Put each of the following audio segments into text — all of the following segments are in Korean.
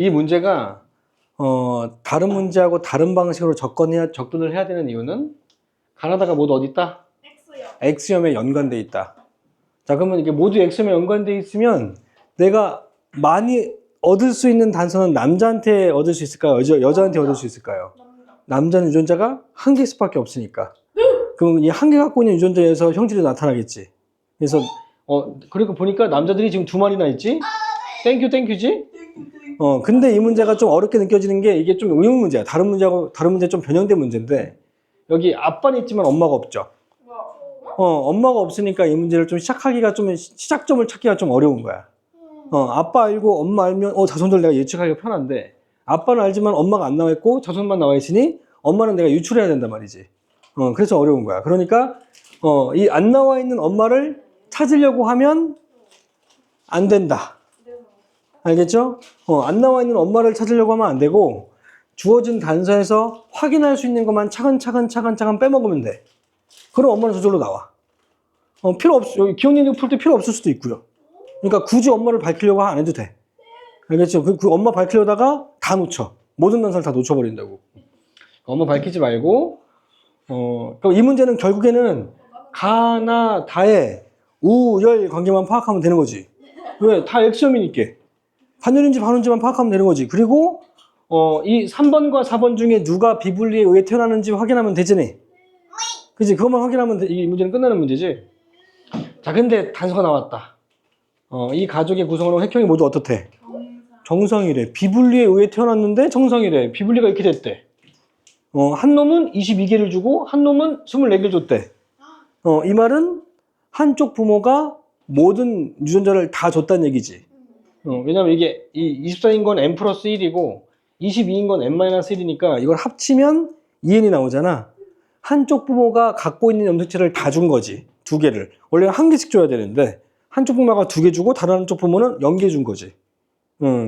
이 문제가 다른 문제하고 다른 방식으로 접근을 해야 되는 이유는 가나다가 모두 어디 있다? X염에 연관돼 있다. 자, 그러면 이게 모두 X염에 연관돼 있으면 내가 많이 얻을 수 있는 단서는 남자한테 얻을 수 있을까요? 여자한테 얻을 수 있을까요? 남자는 유전자가 한 개 수밖에 없으니까. 그럼 이 한 개 갖고 있는 유전자에서 형질이 나타나겠지. 그래서 그리고 보니까 남자들이 지금 2마리나 있지? 땡큐지? 근데 이 문제가 좀 어렵게 느껴지는 게 이게 좀 의문 문제야. 다른 문제 좀 변형된 문제인데 여기 아빠는 있지만 엄마가 없죠. 엄마가 없으니까 이 문제를 좀 시작점을 찾기가 좀 어려운 거야. 아빠 알고 엄마 알면 자손들 내가 예측하기가 편한데 아빠는 알지만 엄마가 안 나와 있고 자손만 나와 있으니 엄마는 내가 유출해야 된단 말이지. 그래서 어려운 거야. 그러니까 이 안 나와 있는 엄마를 찾으려고 하면 안 된다. 알겠죠? 안 나와 있는 엄마를 찾으려고 하면 안 되고 주어진 단서에서 확인할 수 있는 것만 차근차근 빼먹으면 돼. 그럼 엄마는 저절로 나와. 필요 없어. 여기 기억력이 풀 때 필요 없을 수도 있고요. 그러니까 굳이 엄마를 밝히려고 안 해도 돼. 알겠죠? 그 엄마 밝히려다가 다 놓쳐. 모든 단서를 다 놓쳐버린다고. 엄마 밝히지 말고 그럼 이 문제는 결국에는 가나 다의 우열 관계만 파악하면 되는 거지. 왜? 다 X염이니까. 반열인지 반원지만 파악하면 되는 거지. 그리고 이 3번과 4번 중에 누가 비분리에 의해 태어나는지 확인하면 되지. 그치? 그것만 확인하면 이 문제는 끝나는 문제지. 자, 근데 단서가 나왔다. 이 가족의 구성으로 획형이 모두 어떻대? 정상이래. 비분리에 의해 태어났는데 정상이래. 비분리가 이렇게 됐대. 한 놈은 22개를 주고 한 놈은 24개를 줬대. 이 말은 한쪽 부모가 모든 유전자를 다 줬다는 얘기지. 왜냐면 이게 24인 건 n 플러스 1이고 22인 건 n 마이너스 1이니까 이걸 합치면 2n이 나오잖아. 한쪽 부모가 갖고 있는 염색체를 다 준 거지. 2개를. 원래는 1개씩 줘야 되는데 한쪽 부모가 2개 주고 다른 한쪽 부모는 0개 준 거지.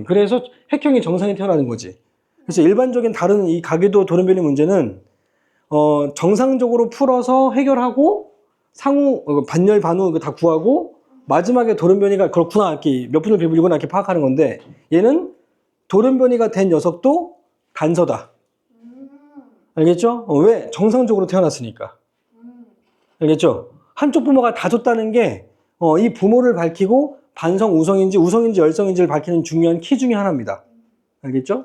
그래서 획형이 정상이 태어나는 거지. 그래서 일반적인 다른 이 가계도 돌연변이 문제는 정상적으로 풀어서 해결하고 상호 반열 반후 다 구하고 마지막에 돌연변이가 그렇구나 이렇게 몇 분을 배불리구나 이렇게 파악하는 건데 얘는 돌연변이가 된 녀석도 단서다. 알겠죠? 왜? 정상적으로 태어났으니까. 알겠죠? 한쪽 부모가 다 줬다는 게 이 부모를 밝히고 반성 우성인지 우성인지 열성인지를 밝히는 중요한 키 중에 하나입니다. 알겠죠?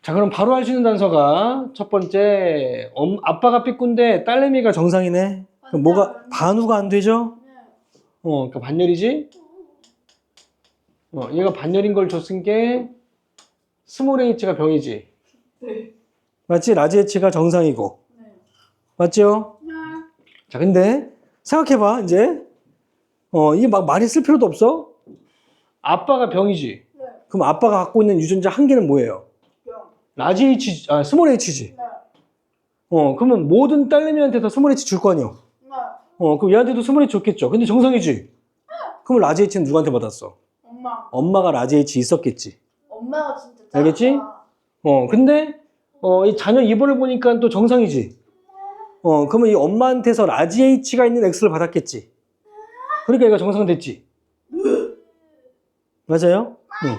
자, 그럼 바로 할 수 있는 단서가 첫 번째 아빠가 삐꾼데 딸내미가 정상이네. 그럼 뭐가 반우가 안 되죠? 그러니까 반열이지? 얘가 반열인 걸 줬은 게 스몰 h가 병이지? 네. 맞지? 라지 h가 정상이고. 네. 맞죠? 네. 자, 근데 생각해봐 이제 이게 막 많이 쓸 필요도 없어. 아빠가 병이지? 네. 그럼 아빠가 갖고 있는 유전자 한 개는 뭐예요? 병. 라지 h, 스몰 h지? 네. 그러면 모든 딸내미한테 다 스몰 h 줄 거 아니야? 네. 그럼 얘한테도 스몰 h 줬겠죠? 근데 정상이지? 그럼 라지 h는 누구한테 받았어? 엄마. 엄마가 라지 h 있었겠지? 엄마가 진짜 짱이다. 알겠지? 근데 이 자녀 입원을 보니까 또 정상이지? 그러면 이 엄마한테서 라지 h가 있는 x를 받았겠지? 그러니까 얘가 정상됐지? 맞아요? 응.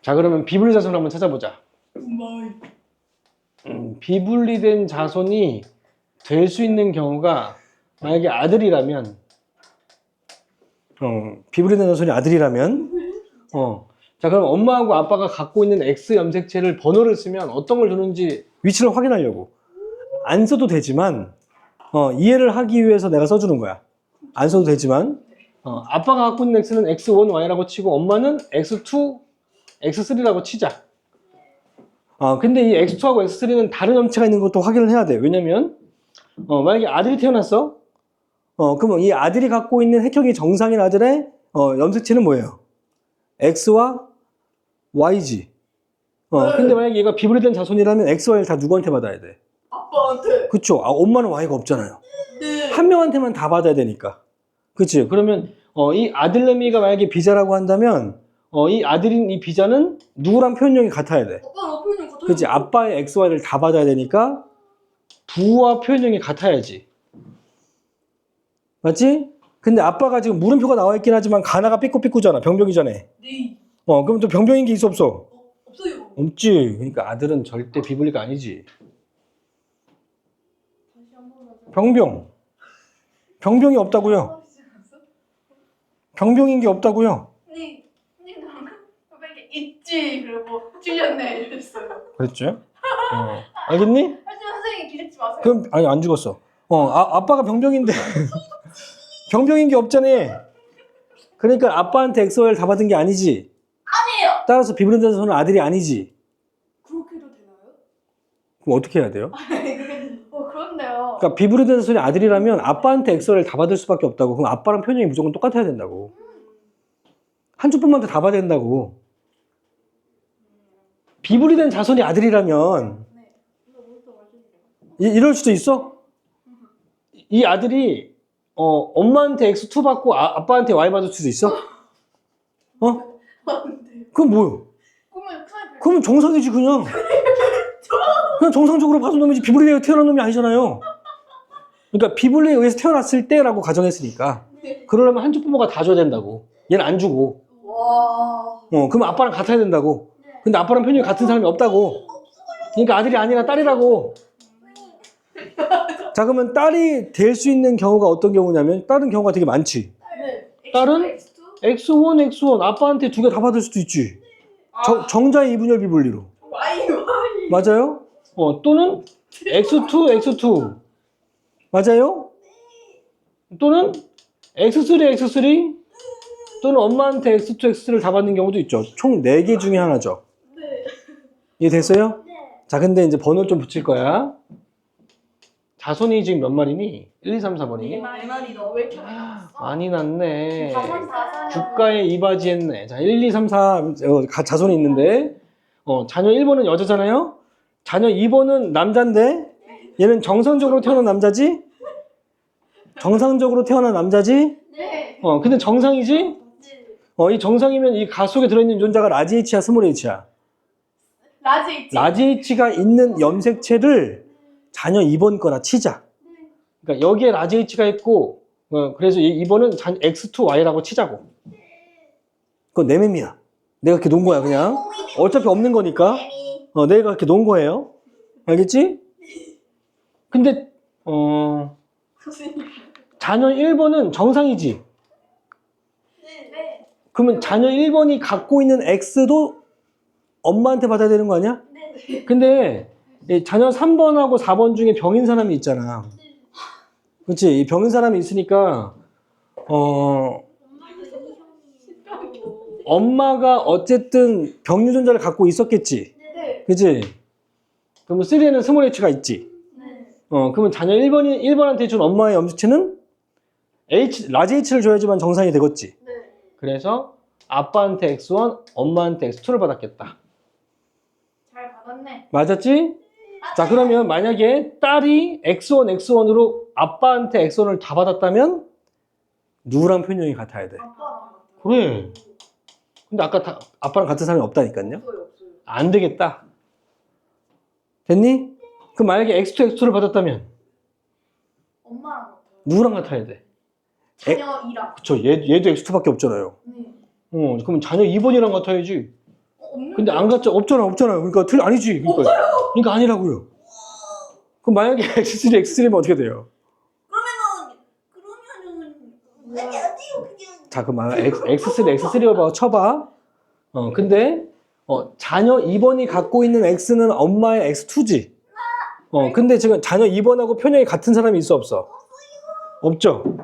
자, 그러면 비분리 자손을 한번 찾아보자. 비분리된 자손이 될 수 있는 경우가 만약에 아들이라면 비분리된 자손이 아들이라면 자, 그럼 엄마하고 아빠가 갖고 있는 X 염색체를 번호를 쓰면 어떤 걸 주는지 위치를 확인하려고 안 써도 되지만 이해를 하기 위해서 내가 써주는 거야. 안 써도 되지만 아빠가 갖고 있는 X는 X1Y라고 치고 엄마는 X2, X3라고 치자. 근데 이 X2하고 X3는 다른 염체가 있는 것도 확인을 해야 돼. 왜냐면 만약에 아들이 태어났어? 그러면 이 아들이 갖고 있는 획형이 정상인 아들의 염색체는 뭐예요? X와 Y지. 근데 만약에 얘가 비분리된 자손이라면 X, Y를 다 누구한테 받아야 돼? 아빠한테. 그쵸? 엄마는 Y가 없잖아요. 네. 한 명한테만 다 받아야 되니까. 그치? 그러면 이 아들내미가 만약에 비자라고 한다면 이 아들인 이 비자는 누구랑 표현형이 같아야 돼? 아빠랑 표현이 같아요. 그치? 아빠의 X, Y를 다 받아야 되니까 부와 표현형이 같아야지. 맞지? 근데 아빠가 지금 물음표가 나와 있긴 하지만 가나가 삐꾸삐꾸잖아. 병병이잖아. 네. 그럼 또 병병인 게 있어 없어? 없어요. 없지. 그러니까 아들은 절대 비블리가 아니지. 다시 한번 하자. 병병. 병병이 없다고요. 병병인 게 없다고요. 네, 고백에 있지. 그리고 틀렸네 이랬어요. 그랬죠? 알겠니? 하지만 선생님 기죽지 마세요. 그럼 아니 안 죽었어. 아빠가 병병인데 병병인 게 없잖아. 그러니까 아빠한테 엑소엘 다 받은 게 아니지. 아니에요. 따라서 비브리덴에서는 아들이 아니지. 그렇게도 되나요? 그럼 어떻게 해야 돼요? 그런데요. 그러니까 비브리덴에서는 아들이라면 아빠한테 엑소엘 다 받을 수밖에 없다고. 그럼 아빠랑 표정이 무조건 똑같아야 된다고. 한쪽뿐만테 다 받아야 된다고. 비브리된 자손이 아들이라면 네. 이거 뭘또 맞으시죠? 이럴 수도 있어? 이 아들이 엄마한테 X2 받고 아빠한테 Y 받을 수도 있어? 안 돼요. 그럼 뭐요? 그러면 큰일 그러면 정상이지 그냥. 그냥 정상적으로 받은 놈이지 비블리에 태어난 놈이 아니잖아요. 그러니까 비블리에 의해서 태어났을 때라고 가정했으니까 네. 그러려면 한쪽 부모가 다 줘야 된다고. 얘는 안 주고. 와. 그럼 아빠랑 같아야 된다고. 근데 아빠랑 편이 같은 사람이 없다고. 그러니까 아들이 아니라 딸이라고. 자 그러면 딸이 될 수 있는 경우가 어떤 경우냐면 다른 경우가 되게 많지. 네. 딸은 X1, X1 아빠한테 두 개 다 받을 수도 있지. 정자의 이분열 비분리로. Y. 맞아요? 또는 X2, X2 맞아요? 또는 X3, X3 또는 엄마한테 X2, X3를 다 받는 경우도 있죠. 총 4개 중에 하나죠. 네. 이해됐어요? 네. 자 근데 이제 번호를 좀 붙일 거야. 자손이 지금 몇 마리니? 1, 2, 3, 4번이니? 내 말이 너 왜 이렇게 많이 났어? 많이 났네. 다 국가에 이바지했네. 자, 1, 2, 3, 4 자손이 있는데 자녀 1번은 여자잖아요? 자녀 2번은 남자인데 얘는 정상적으로 태어난 남자지? 정상적으로 태어난 남자지? 네. 근데 정상이지? 네. 이 정상이면 이 가 속에 들어있는 유전자가 라지 H야, 스몰 H야? 라지 있지. 라지 H가 있는 염색체를 자녀 2번 거나 치자. 그러니까 여기에 라지 H가 있고 그래서 2번은 X2Y라고 치자고. 그건 내 맴이야. 내가 이렇게 놓은 거야 그냥. 어차피 없는 거니까. 내가 이렇게 놓은 거예요. 알겠지? 근데 선생님. 자녀 1번은 정상이지. 네. 그러면 자녀 1번이 갖고 있는 X도 엄마한테 받아야 되는 거 아니야? 네. 근데 이 자녀 3번하고 4번 중에 병인 사람이 있잖아. 그렇지? 이 병인 사람이 있으니까 엄마가 어쨌든 병 유전자를 갖고 있었겠지. 네. 그치? 그러면 3에는 스몰 H가 있지. 네. 그러면 자녀 1번한테 준 엄마의 염색체는 라지 H를 줘야지만 정상이 되겠지. 네. 그래서 아빠한테 X1, 엄마한테 X2를 받았겠다. 잘 받았네. 맞았지? 자, 그러면 만약에 딸이 X1, X1으로 아빠한테 X1을 다 받았다면 누구랑 표현형이 같아야 돼? 아빠랑. 그래. 근데 아까 아빠랑 같은 사람이 없다니까요? 없어요, 없어요. 안 되겠다. 됐니? 그럼 만약에 X2, X2를 받았다면 엄마랑 같아요. 누구랑 같아야 돼? 자녀 2랑. 그쵸. 얘도 X2밖에 없잖아요. 네. 그럼 자녀 2번이랑 같아야지. 없는데. 근데 안 같죠? 없잖아요. 그러니까 아니지. 그러니까 아니라고요. 그럼 만약에 X3, X3면 어떻게 돼요? 자, 그럼 X3, X3를 쳐봐. 근데 자녀 2번이 갖고 있는 X는 엄마의 X2지. 근데 지금 자녀 2번하고 표현형이 같은 사람이 있어 없어? 없죠.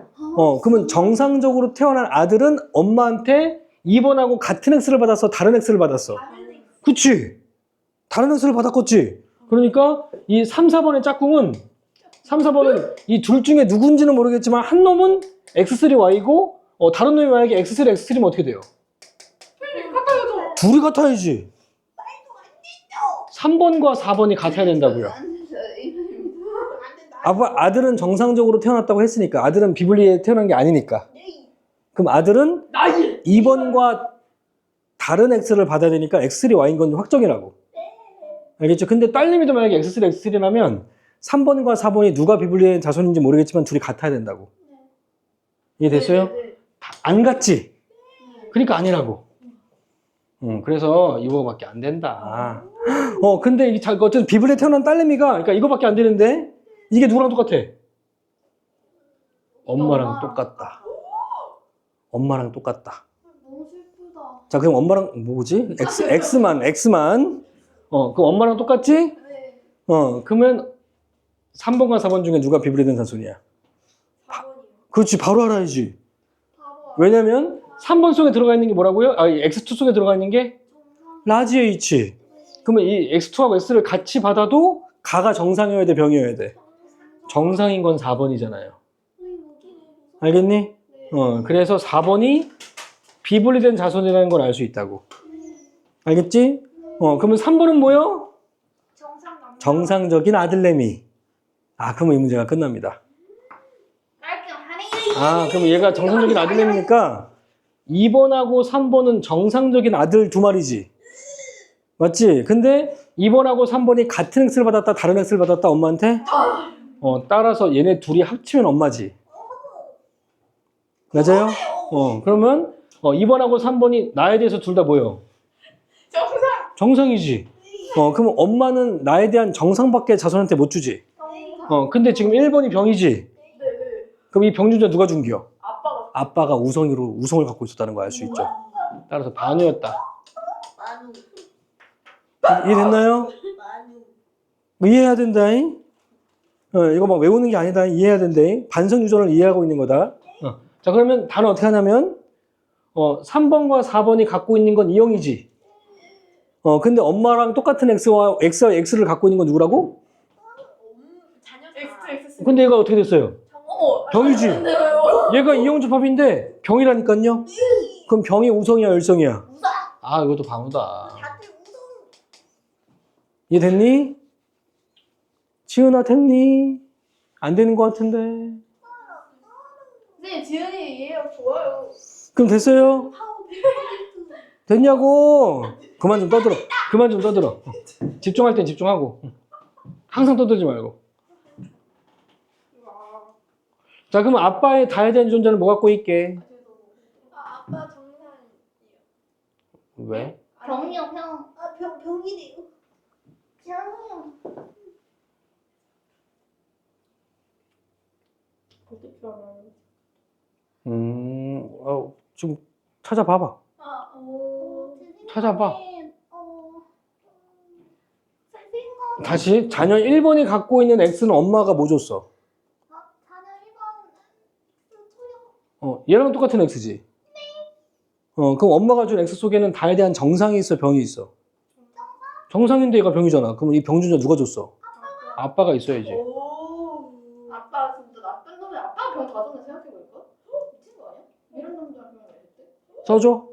그러면 정상적으로 태어난 아들은 엄마한테 2번하고 같은 X를 받았어, 다른 X를 받았어? 그치? 다른 X를 받았겠지? 그러니까 이 3, 4번의 짝꿍은 3, 4번은 이 둘 중에 누군지는 모르겠지만 한 놈은 X3Y고 다른 놈이 만약에 X3, X3면 어떻게 돼요? 같아요, 둘이 같아야지. 3번과 4번이 같아야 된다고요. 아들은 정상적으로 태어났다고 했으니까 아들은 비블리에 태어난 게 아니니까. 그럼 아들은 2번과 다른 X를 받아야 되니까 X3Y인 건 확정이라고. 알겠죠? 근데 딸내미도 만약에 X3, X3라면 3번과 4번이 누가 비블리의 자손인지 모르겠지만 둘이 같아야 된다고. 이해됐어요? 네. 안 같지? 그러니까 아니라고. 그래서 이거밖에 안 된다. 근데 이게 어쨌든 비블리에 태어난 딸내미가, 그러니까 이거밖에 안 되는데, 이게 누구랑 똑같아? 엄마랑 똑같다. 엄마랑 똑같다. 너무 슬프다. 자, 그럼 엄마랑 뭐지? X만. 그럼 엄마랑 똑같지? 네. 그러면 3번과 4번 중에 누가 비블리에 든 산소니야? 4번이요. 그렇지, 바로 알아야지. 바로 왜냐면 3번 속에 들어가 있는 게 뭐라고요? X2 속에 들어가 있는 게 라지 H. 그러면 이 X2하고 S를 같이 받아도 가가 정상이어야 돼, 병이어야 돼? 정상인 건 4번이잖아요. 알겠니? 그래서 4번이 비분리된 자손이라는 걸 알 수 있다고. 알겠지? 그러면 3번은 뭐요? 정상 남자. 정상적인 아들내미. 그러면 이 문제가 끝납니다. 깔끔하네. 그러면 얘가 정상적인 아들내미니까 2번하고 3번은 정상적인 아들 두 마리지. 맞지? 근데 2번하고 3번이 같은 X를 받았다, 다른 X를 받았다, 엄마한테? 따라서 얘네 둘이 합치면 엄마지. 맞아요? 그러면 2번하고 3번이 나에 대해서 둘 다 뭐예요? 정상. 정상이지. 그럼 엄마는 나에 대한 정상밖에 자손한테 못 주지. 정상. 근데 지금 1번이 병이지. 네네. 그럼 이 병준자 누가 준겨? 아빠가. 아빠가 우성을 갖고 있었다는 거 알 수 있죠. 따라서 반우였다. 만우. 이해됐나요? 만우. 이해해야 된다잉. 이거 막 외우는 게 아니다. 이해해야 된다잉. 반성 유전을 이해하고 있는 거다. 자, 그러면 단어 어떻게 하냐면 3번과 4번이 갖고 있는 건 이형이지. 근데 엄마랑 똑같은 X와 X를 갖고 있는 건 누구라고? X X. 근데 얘가 어떻게 됐어요? 병이지. 근데요. 얘가 이형 집합인데 병이라니까요. 그럼 병이 우성이야, 열성이야? 이것도 반우다. 다들 우성. 이해됐니? 지은아 됐니? 안 되는 것 같은데. 네, 지은이 이해가 좋아요. 그럼 됐어요? 됐냐고? 그만 좀 떠들어. 집중할 땐 집중하고. 항상 떠들지 말고. 자, 그럼 아빠의 다에 대한 유전자는 뭐 갖고 있게? 아빠 정상이요. 왜? 병이요, 병. 병이래요. 병이요. 어떻게 알아요? 지금 찾아봐봐. 찾아봐. 다시 자녀 1번이 갖고 있는 X는 엄마가 뭐 줬어? 자녀 1번 얘랑 똑같은 X지? 그럼 엄마가 준 X 속에는 다에 대한 정상이 있어, 병이 있어? 정상인데 얘가 병이잖아. 그럼 이 병준자 누가 줬어? 아빠가 있어야지. 아빠 진짜 나쁜 놈이 아빠 병 가져오면 생각해볼까? 미친 거 아니야? 이런 놈들 병 왜 했대? 써줘?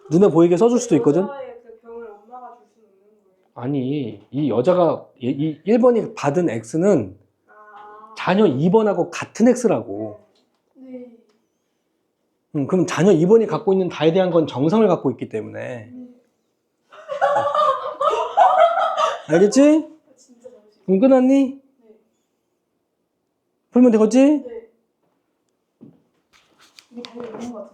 눈에 보이게 써줄 수도 있거든? 여자의 그 병을 엄마가 줄 수 있는 거예요. 아니, 이 여자가, 이 1번이 받은 X는 자녀 2번하고 같은 X라고. 네. 그럼 자녀 2번이 갖고 있는 다에 대한 건 정상을 갖고 있기 때문에. 알겠지? 진짜 잘하시. 그럼 끝났니? 네. 풀면 되겠지? 네. 이게 답이 있는 것 같은데.